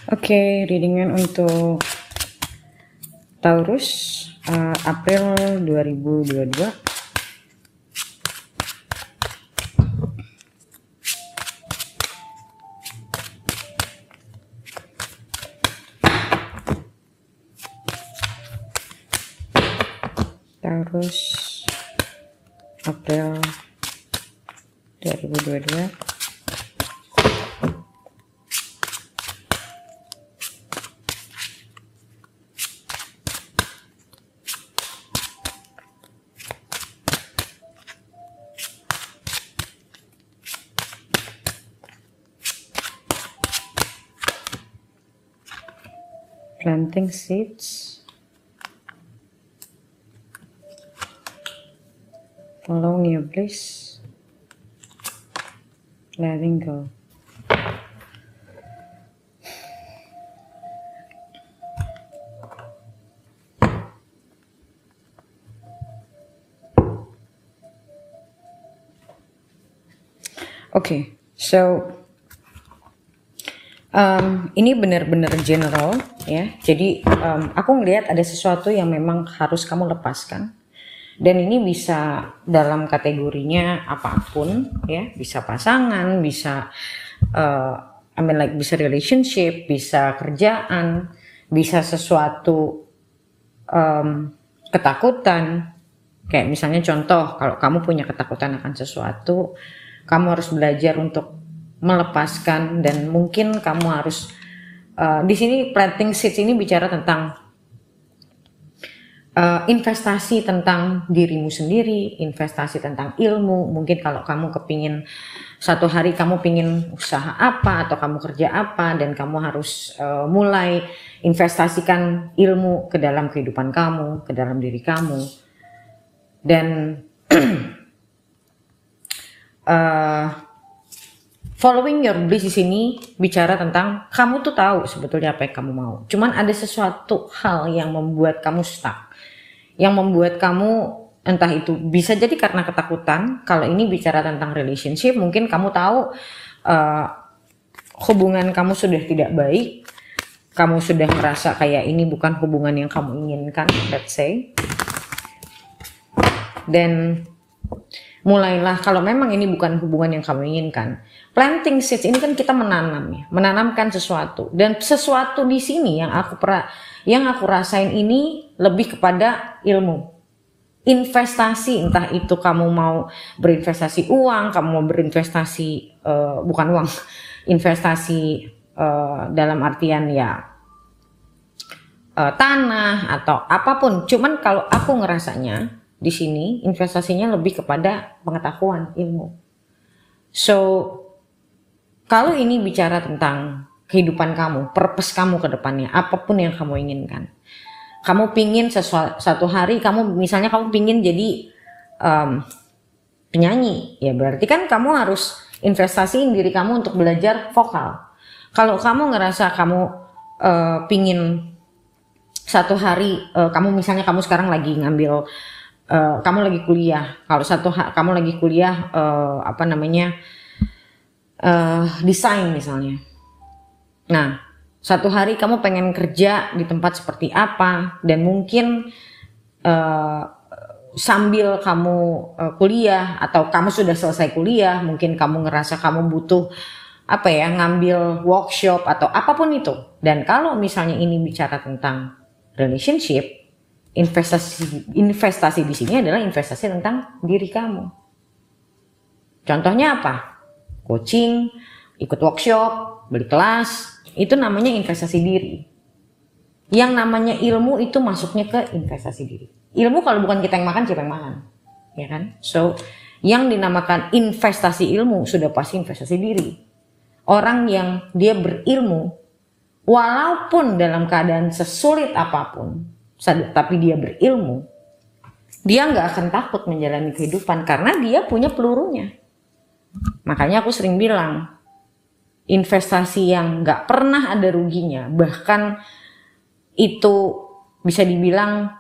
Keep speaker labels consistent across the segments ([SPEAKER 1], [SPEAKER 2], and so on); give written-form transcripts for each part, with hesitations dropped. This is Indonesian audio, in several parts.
[SPEAKER 1] Oke, readingan untuk Taurus April 2022. Taurus April 2022. Planting seeds, following your bliss, letting go. Okay, so ini benar-benar general ya. Jadi aku ngelihat ada sesuatu yang memang harus kamu lepaskan. Dan ini bisa dalam kategorinya apapun ya, bisa pasangan, bisa bisa relationship, bisa kerjaan, bisa sesuatu ketakutan. Kayak misalnya contoh, kalau kamu punya ketakutan akan sesuatu, kamu harus belajar untuk melepaskan, dan mungkin kamu harus di sini planting seeds ini bicara tentang investasi tentang dirimu sendiri, investasi tentang ilmu. Mungkin kalau kamu kepingin satu hari kamu pingin usaha apa atau kamu kerja apa, dan kamu harus mulai investasikan ilmu ke dalam kehidupan kamu, ke dalam diri kamu. Dan following your bliss di sini bicara tentang kamu tuh tahu sebetulnya apa yang kamu mau. Cuman ada sesuatu hal yang membuat kamu stuck. Yang membuat kamu, entah itu bisa jadi karena ketakutan. Kalau ini bicara tentang relationship, mungkin kamu tahu hubungan kamu sudah tidak baik. Kamu sudah merasa kayak ini bukan hubungan yang kamu inginkan, let's say. Dan mulailah, kalau memang ini bukan hubungan yang kamu inginkan, planting seeds ini kan kita menanam ya, menanamkan sesuatu. Dan sesuatu di sini yang aku rasain ini lebih kepada ilmu, investasi. Entah itu kamu mau berinvestasi uang, kamu mau berinvestasi bukan uang, investasi dalam artian ya tanah atau apapun. Cuman kalau aku ngerasanya di sini investasinya lebih kepada pengetahuan, ilmu. So kalau ini bicara tentang kehidupan kamu, purpose kamu ke depannya, apapun yang kamu inginkan. Kamu pingin satu hari, misalnya kamu pingin jadi penyanyi, ya berarti kan kamu harus investasiin diri kamu untuk belajar vokal. Kalau kamu ngerasa kamu pingin satu hari, misalnya kamu sekarang lagi ngambil, kamu lagi kuliah. Kalau kamu lagi kuliah desain misalnya. Nah, satu hari kamu pengen kerja di tempat seperti apa, dan mungkin sambil kamu kuliah atau kamu sudah selesai kuliah, mungkin kamu ngerasa kamu butuh ngambil workshop atau apapun itu. Dan kalau misalnya ini bicara tentang relationship, investasi di sini adalah investasi tentang diri kamu. Contohnya apa? Coaching, ikut workshop, beli kelas. Itu namanya investasi diri. Yang namanya ilmu itu masuknya ke investasi diri. Ilmu kalau bukan kita yang makan, siapa yang makan? Ya kan? So, yang dinamakan investasi ilmu sudah pasti investasi diri. Orang yang dia berilmu, walaupun dalam keadaan sesulit apapun, tapi dia berilmu, dia nggak akan takut menjalani kehidupan karena dia punya pelurunya. Makanya aku sering bilang, investasi yang gak pernah ada ruginya, bahkan itu bisa dibilang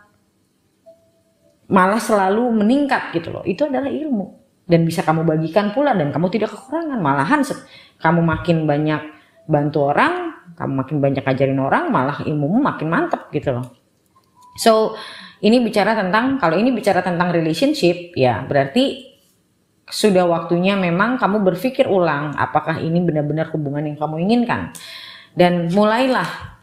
[SPEAKER 1] malah selalu meningkat gitu loh, itu adalah ilmu. Dan bisa kamu bagikan pula, dan kamu tidak kekurangan. Malahan kamu makin banyak bantu orang, kamu makin banyak ajarin orang, malah ilmumu makin mantep gitu loh. So ini bicara tentang, kalau ini bicara tentang relationship, ya berarti sudah waktunya memang kamu berpikir ulang apakah ini benar-benar hubungan yang kamu inginkan. Dan mulailah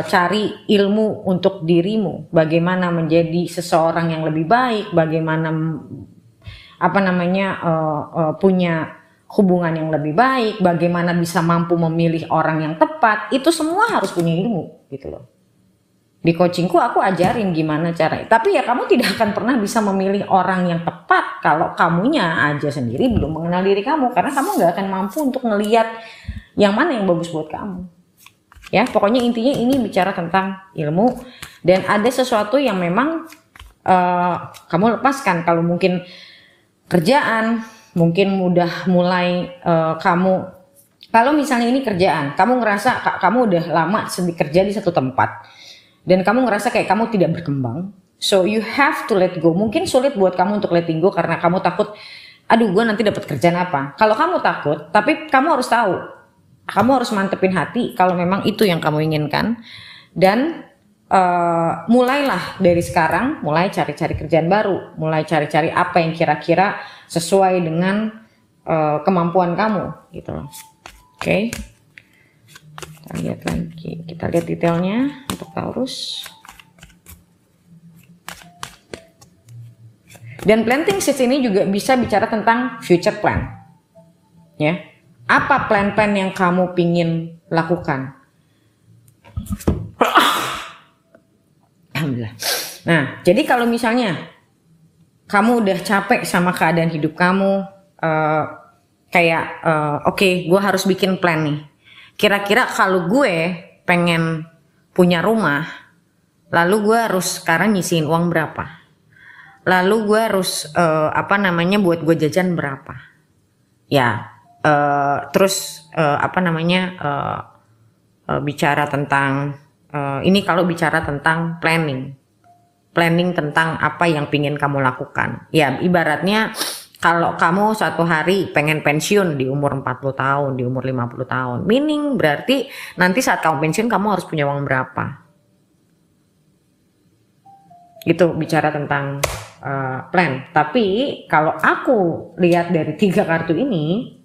[SPEAKER 1] cari ilmu untuk dirimu, bagaimana menjadi seseorang yang lebih baik, bagaimana punya hubungan yang lebih baik, bagaimana bisa mampu memilih orang yang tepat. Itu semua harus punya ilmu gitu loh. Di coachingku aku ajarin gimana cara, tapi ya kamu tidak akan pernah bisa memilih orang yang tepat kalau kamunya aja sendiri belum mengenal diri kamu, karena kamu nggak akan mampu untuk ngelihat yang mana yang bagus buat kamu. Ya, pokoknya intinya ini bicara tentang ilmu, dan ada sesuatu yang memang kamu lepaskan. Kalau mungkin kerjaan, mungkin udah mulai kamu, kalau misalnya ini kerjaan, kamu ngerasa kamu udah lama kerja di satu tempat, dan kamu ngerasa kayak kamu tidak berkembang, so you have to let go. Mungkin sulit buat kamu untuk letting go karena kamu takut, aduh gue nanti dapat kerjaan apa. Kalau kamu takut, tapi kamu harus tahu, kamu harus mantepin hati kalau memang itu yang kamu inginkan. Dan mulailah dari sekarang, mulai cari-cari kerjaan baru, mulai cari-cari apa yang kira-kira sesuai dengan kemampuan kamu gitu loh. Oke. Kita lihat lagi, kita lihat detailnya untuk Taurus. Dan planting seeds ini juga bisa bicara tentang future plan, ya. Apa plan-plan yang kamu pingin lakukan? Alhamdulillah. Nah, jadi kalau misalnya kamu udah capek sama keadaan hidup kamu, oke, gue harus bikin plan nih. Kira-kira kalau gue pengen punya rumah, lalu gue harus sekarang nyisihin uang berapa? Lalu gue harus buat gue jajan berapa? Ya. Bicara tentang ini kalau bicara tentang planning tentang apa yang pingin kamu lakukan. Ya, ibaratnya kalau kamu suatu hari pengen pensiun di umur 40 tahun, di umur 50 tahun, meaning berarti nanti saat kamu pensiun kamu harus punya uang berapa. Itu bicara tentang plan. Tapi kalau aku lihat dari 3 kartu ini,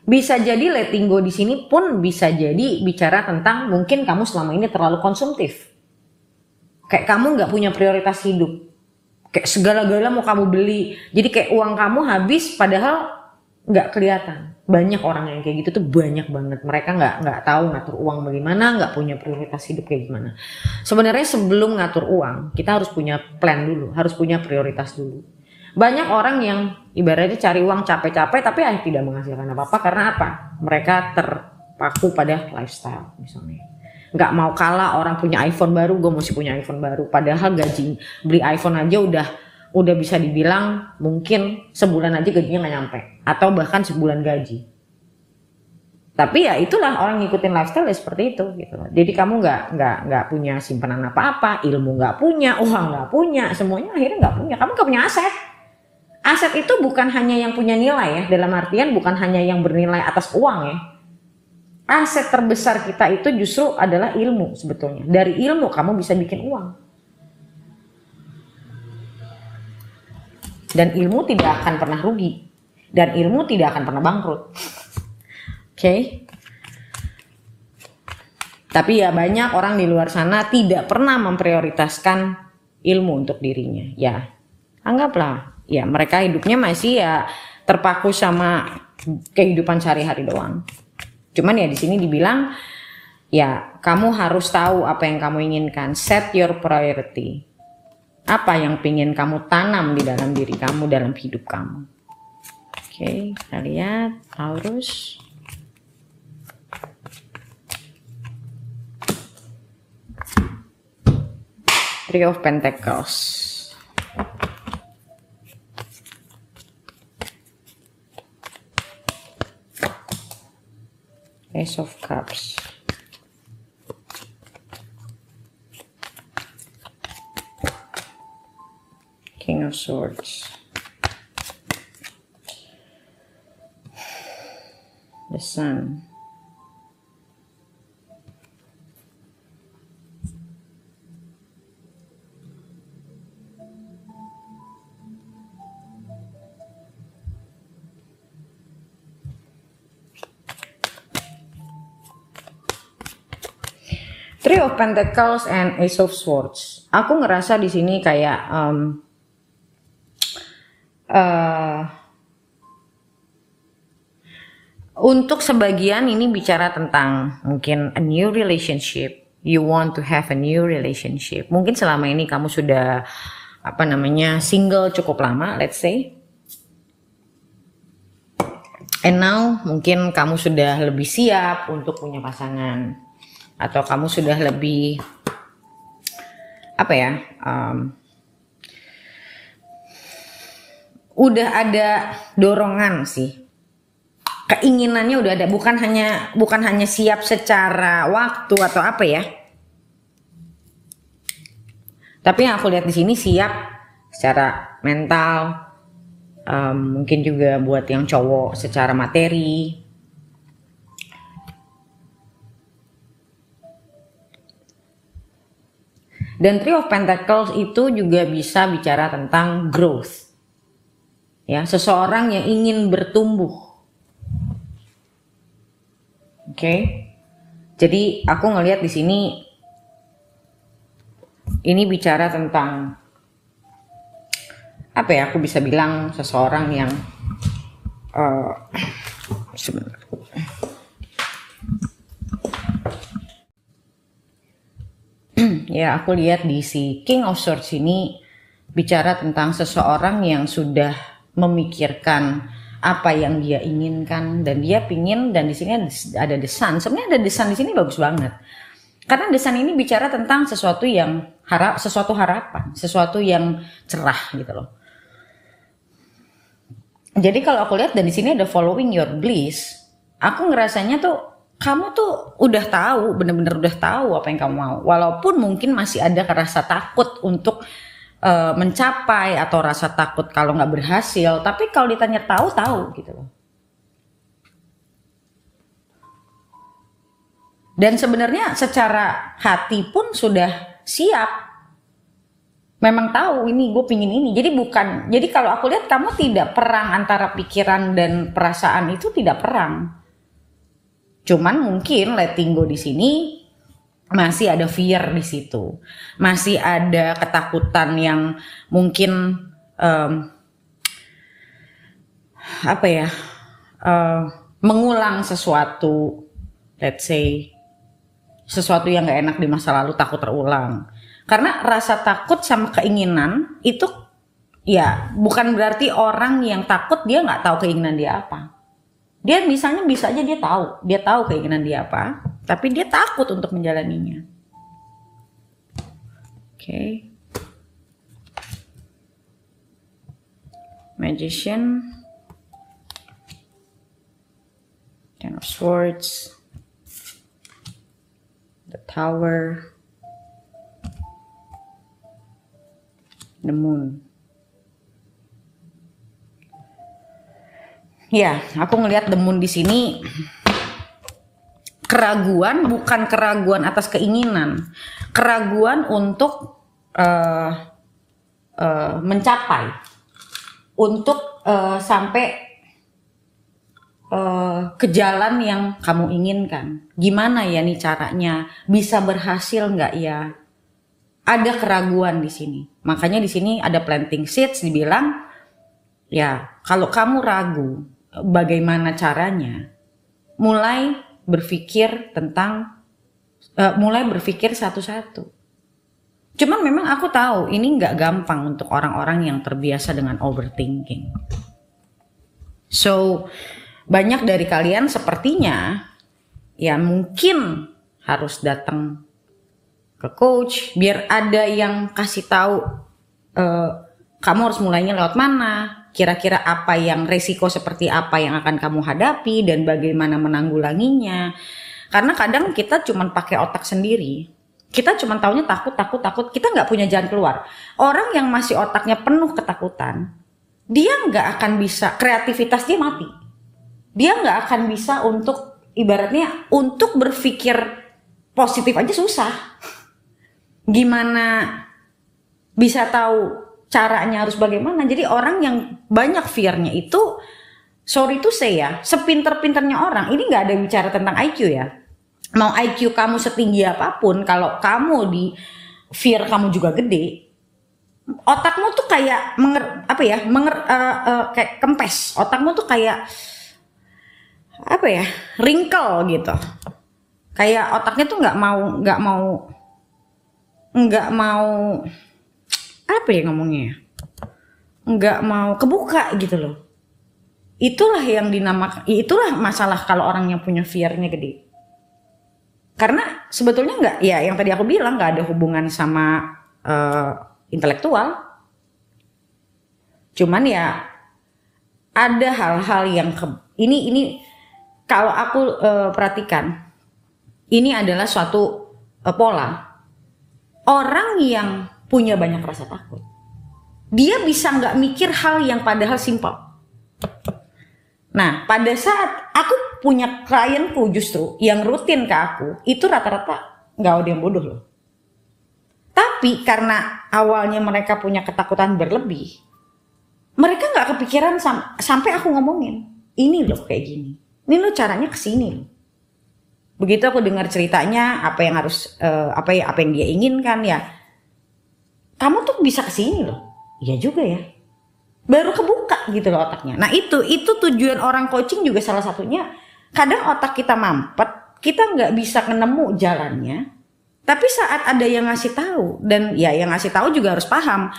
[SPEAKER 1] bisa jadi letting go di sini pun bisa jadi bicara tentang mungkin kamu selama ini terlalu konsumtif. Kayak kamu nggak punya prioritas hidup. Kayak segala-gala mau kamu beli. Jadi kayak uang kamu habis padahal nggak kelihatan. Banyak orang yang kayak gitu tuh, banyak banget. Mereka nggak tahu ngatur uang bagaimana, nggak punya prioritas hidup kayak gimana. Sebenarnya sebelum ngatur uang, kita harus punya plan dulu, harus punya prioritas dulu. Banyak orang yang ibaratnya cari uang capek-capek tapi tidak menghasilkan apa-apa. Karena apa? Mereka terpaku pada lifestyle misalnya. Nggak mau kalah orang punya iPhone baru, gue mesti punya iPhone baru. Padahal gaji beli iPhone aja udah bisa dibilang mungkin sebulan aja gajinya nggak nyampe. Atau bahkan sebulan gaji. Tapi ya itulah orang ngikutin lifestyle ya seperti itu gitu. Jadi kamu nggak punya simpanan apa-apa, ilmu nggak punya, uang nggak punya, semuanya akhirnya nggak punya. Kamu nggak punya aset. Aset itu bukan hanya yang punya nilai ya, dalam artian bukan hanya yang bernilai atas uang ya. Aset terbesar kita itu justru adalah ilmu sebetulnya. Dari ilmu kamu bisa bikin uang. Dan ilmu tidak akan pernah rugi. Dan ilmu tidak akan pernah bangkrut. Oke. Tapi ya banyak orang di luar sana tidak pernah memprioritaskan ilmu untuk dirinya. Ya, anggaplah ya mereka hidupnya masih ya terpaku sama kehidupan sehari-hari doang. Cuman ya di sini dibilang ya kamu harus tahu apa yang kamu inginkan. Set your priority. Apa yang pingin kamu tanam di dalam diri kamu, dalam hidup kamu. Oke, kita lihat Taurus. Three of Pentacles. Ace of Cups. King of Swords. The Sun. Three of Pentacles and Ace of Swords. Aku ngerasa di sini kayak untuk sebagian ini bicara tentang mungkin a new relationship. You want to have a new relationship. Mungkin selama ini kamu sudah single cukup lama, let's say. And now mungkin kamu sudah lebih siap untuk punya pasangan. Atau kamu sudah lebih udah ada dorongan sih, keinginannya udah ada, bukan hanya siap secara waktu atau apa ya, tapi yang aku lihat di sini siap secara mental, mungkin juga buat yang cowok secara materi. Dan Three of Pentacles itu juga bisa bicara tentang growth. Ya, seseorang yang ingin bertumbuh. Oke. Jadi aku ngelihat di sini ini bicara tentang aku bisa bilang seseorang yang sebentar. Ya, aku lihat di si King of Swords ini bicara tentang seseorang yang sudah memikirkan apa yang dia inginkan dan dia pingin, dan di sini ada The Sun. Sebenarnya ada The Sun di sini bagus banget. Karena The Sun ini bicara tentang sesuatu yang sesuatu harapan, sesuatu yang cerah gitu loh. Jadi kalau aku lihat dan di sini ada following your bliss, aku ngerasanya tuh kamu tuh udah tahu, bener-bener udah tahu apa yang kamu mau. Walaupun mungkin masih ada rasa takut untuk mencapai atau rasa takut kalau nggak berhasil. Tapi kalau ditanya tahu gitu loh. Dan sebenarnya secara hati pun sudah siap. Memang tahu ini gue pingin ini. Jadi kalau aku lihat kamu tidak perang antara pikiran dan perasaan, itu tidak perang. Cuman mungkin letting go di sini masih ada fear di situ, masih ada ketakutan yang mungkin mengulang sesuatu, let's say sesuatu yang gak enak di masa lalu takut terulang. Karena rasa takut sama keinginan itu ya bukan berarti orang yang takut dia nggak tahu keinginan dia apa. Dia misalnya bisa aja dia tahu keinginan dia apa, tapi dia takut untuk menjalaninya. Oke. Magician, Ten of Swords, the Tower, the Moon. Ya, aku ngelihat The Moon di sini keraguan, bukan keraguan atas keinginan, keraguan untuk mencapai, untuk sampai ke jalan yang kamu inginkan. Gimana ya nih caranya? Bisa berhasil nggak ya? Ada keraguan di sini. Makanya di sini ada planting seeds, dibilang ya kalau kamu ragu bagaimana caranya, mulai berpikir satu-satu. Cuman memang aku tahu ini nggak gampang untuk orang-orang yang terbiasa dengan overthinking. So banyak dari kalian sepertinya ya mungkin harus datang ke coach biar ada yang kasih tahu kamu harus mulainya lewat mana. Kira-kira apa yang resiko seperti apa yang akan kamu hadapi dan bagaimana menanggulanginya. Karena kadang kita cuma pakai otak sendiri. Kita cuma taunya takut. Kita nggak punya jalan keluar. Orang yang masih otaknya penuh ketakutan, dia nggak akan bisa, kreativitas dia mati. dia nggak akan bisa untuk ibaratnya untuk berpikir positif aja susah. Gimana bisa tahu caranya harus bagaimana? Jadi orang yang banyak fear-nya itu, sorry to say ya, sepinter-pinternya orang, ini nggak ada bicara tentang IQ ya. Mau IQ kamu setinggi apapun, kalau kamu di fear kamu juga gede, otakmu tuh kayak kayak kempes. Otakmu tuh kayak wrinkle gitu. Kayak otaknya tuh nggak mau ngomongnya, nggak mau kebuka gitu loh. Itulah masalah kalau orang yang punya fear-nya gede. Karena sebetulnya nggak, ya yang tadi aku bilang, nggak ada hubungan sama intelektual. Cuman ya ada hal-hal yang ini kalau aku perhatikan, ini adalah suatu pola. Orang yang punya banyak rasa takut, dia bisa nggak mikir hal yang padahal simpel. Nah, pada saat aku punya klienku justru yang rutin ke aku, itu rata-rata nggak ada yang bodoh loh. Tapi karena awalnya mereka punya ketakutan berlebih, mereka nggak kepikiran sampai aku ngomongin, ini loh kayak gini, ini loh caranya kesini loh. Begitu aku dengar ceritanya, apa yang dia inginkan ya, kamu tuh bisa kesini loh, iya juga ya. Baru kebuka gitu loh otaknya. Nah itu tujuan orang coaching juga salah satunya. Kadang otak kita mampet, kita nggak bisa nemu jalannya. Tapi saat ada yang ngasih tahu, dan ya yang ngasih tahu juga harus paham.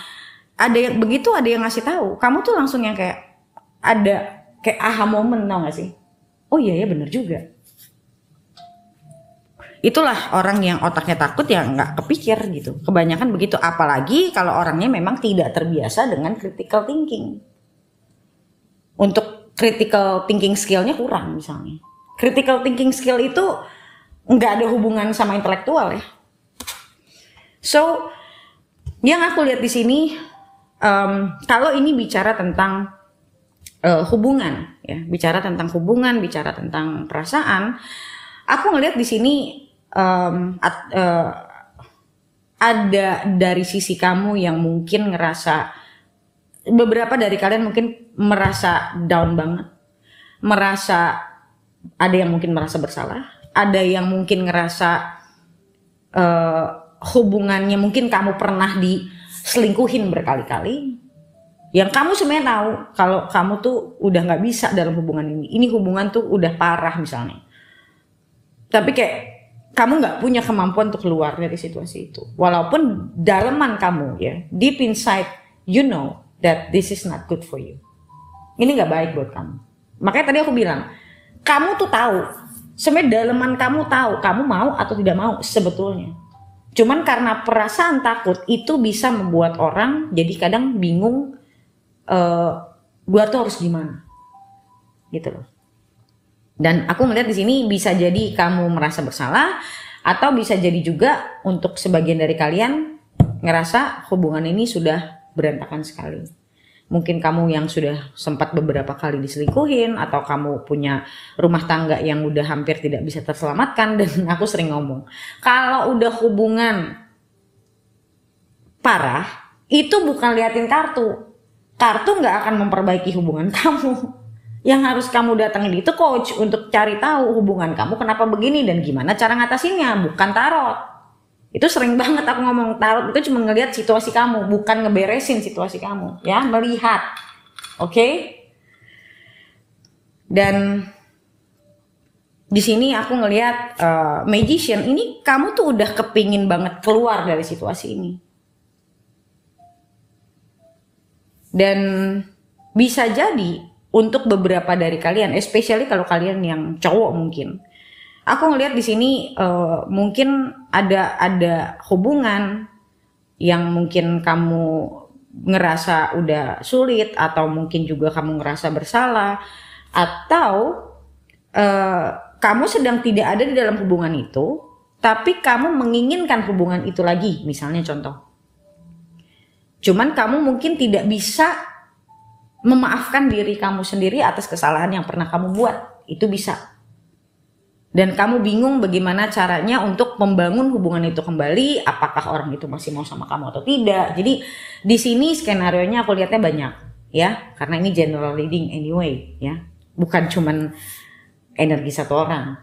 [SPEAKER 1] Ada yang ngasih tahu, kamu tuh langsung yang kayak ada kayak aha moment, tau nggak sih? Oh iya ya benar juga. Itulah orang yang otaknya takut ya nggak kepikir gitu. Kebanyakan begitu, apalagi kalau orangnya memang tidak terbiasa dengan critical thinking. Untuk critical thinking skillnya kurang misalnya. Critical thinking skill itu nggak ada hubungan sama intelektual ya. So, yang aku lihat di sini, kalau ini bicara tentang hubungan, ya, bicara tentang hubungan, bicara tentang perasaan, aku ngelihat di sini ada dari sisi kamu yang mungkin ngerasa, beberapa dari kalian mungkin merasa down banget, ada yang mungkin merasa bersalah, ada yang mungkin ngerasa hubungannya mungkin kamu pernah diselingkuhin berkali-kali, yang kamu sebenarnya tahu kalau kamu tuh udah nggak bisa dalam hubungan ini hubungan tuh udah parah misalnya, tapi kayak kamu nggak punya kemampuan untuk keluar dari situasi itu. Walaupun daleman kamu ya, deep inside you know that this is not good for you. Ini nggak baik buat kamu. Makanya tadi aku bilang, kamu tuh tahu, sebenarnya daleman kamu tahu, kamu mau atau tidak mau sebetulnya. Cuman karena perasaan takut itu bisa membuat orang jadi kadang bingung, gua tuh harus gimana, gitu loh. Dan aku ngeliat di sini bisa jadi kamu merasa bersalah, atau bisa jadi juga untuk sebagian dari kalian ngerasa hubungan ini sudah berantakan sekali. Mungkin kamu yang sudah sempat beberapa kali diselingkuhin, atau kamu punya rumah tangga yang udah hampir tidak bisa terselamatkan. Dan aku sering ngomong, kalau udah hubungan parah, itu bukan liatin kartu nggak akan memperbaiki hubungan kamu. Yang harus kamu datangin itu coach untuk cari tahu hubungan kamu kenapa begini dan gimana cara ngatasinnya, bukan tarot. Itu sering banget aku ngomong, tarot itu cuma ngelihat situasi kamu, bukan ngeberesin situasi kamu, ya, melihat. Oke? Dan di sini aku ngelihat magician ini, kamu tuh udah kepingin banget keluar dari situasi ini. Dan bisa jadi untuk beberapa dari kalian, especially kalau kalian yang cowok mungkin, aku ngelihat di sini mungkin ada hubungan yang mungkin kamu ngerasa udah sulit, atau mungkin juga kamu ngerasa bersalah, atau kamu sedang tidak ada di dalam hubungan itu, tapi kamu menginginkan hubungan itu lagi, misalnya contoh. Cuman kamu mungkin tidak bisa memaafkan diri kamu sendiri atas kesalahan yang pernah kamu buat. Itu bisa. Dan kamu bingung bagaimana caranya untuk membangun hubungan itu kembali, apakah orang itu masih mau sama kamu atau tidak. Jadi di sini skenarionya aku lihatnya banyak ya, karena ini general reading anyway ya. Bukan cuman energi satu orang,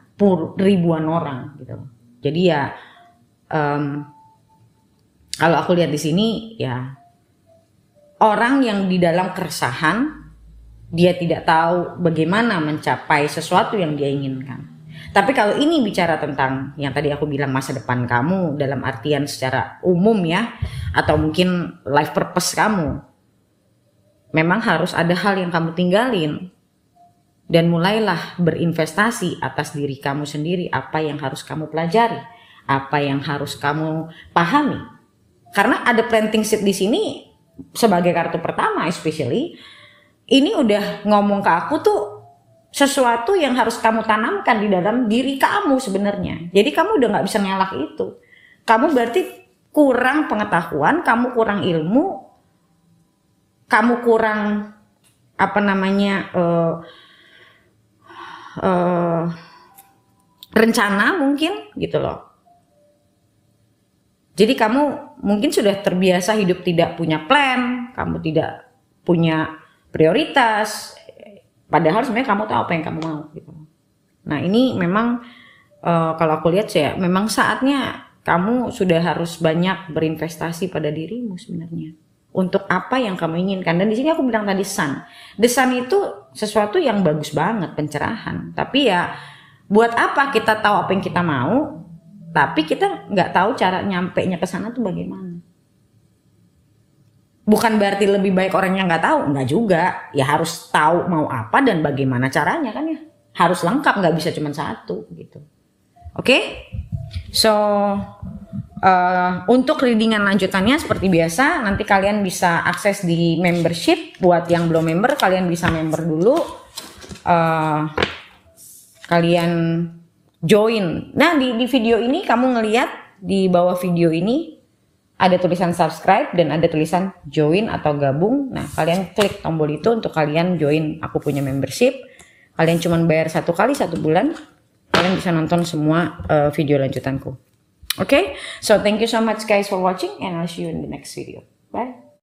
[SPEAKER 1] ribuan orang gitu. Jadi ya kalau aku lihat di sini ya, orang yang di dalam keresahan, dia tidak tahu bagaimana mencapai sesuatu yang dia inginkan. Tapi kalau ini bicara tentang yang tadi aku bilang masa depan kamu dalam artian secara umum ya, atau mungkin life purpose kamu, memang harus ada hal yang kamu tinggalin. Dan mulailah berinvestasi atas diri kamu sendiri, apa yang harus kamu pelajari, apa yang harus kamu pahami. Karena ada planting seed di sini sebagai kartu pertama especially, ini udah ngomong ke aku tuh sesuatu yang harus kamu tanamkan di dalam diri kamu sebenarnya. Jadi kamu udah gak bisa ngelak itu. Kamu berarti kurang pengetahuan, kamu kurang ilmu, kamu kurang rencana mungkin gitu loh. Jadi kamu mungkin sudah terbiasa hidup tidak punya plan, kamu tidak punya prioritas, padahal sebenarnya kamu tahu apa yang kamu mau gitu. Nah ini memang kalau aku lihat ya, memang saatnya kamu sudah harus banyak berinvestasi pada dirimu sebenarnya. Untuk apa yang kamu inginkan. Dan di sini aku bilang tadi sun. The sun itu sesuatu yang bagus banget, pencerahan. Tapi ya buat apa kita tahu apa yang kita mau, tapi kita nggak tahu cara nyampenya ke sana tuh bagaimana. Bukan berarti lebih baik orang yang nggak tahu, nggak juga. Ya harus tahu mau apa dan bagaimana caranya kan ya. Harus lengkap, nggak bisa cuma satu gitu. Oke? So untuk readingan lanjutannya seperti biasa, nanti kalian bisa akses di membership. Buat yang belum member, kalian bisa member dulu. Kalian join. Nah di video ini kamu ngelihat di bawah video ini ada tulisan subscribe dan ada tulisan join atau gabung. Nah kalian klik tombol itu untuk kalian join aku punya membership. Kalian cuma bayar 1 kali 1 bulan, kalian bisa nonton semua video lanjutanku. Okay, so thank you so much guys for watching and I'll see you in the next video. Bye.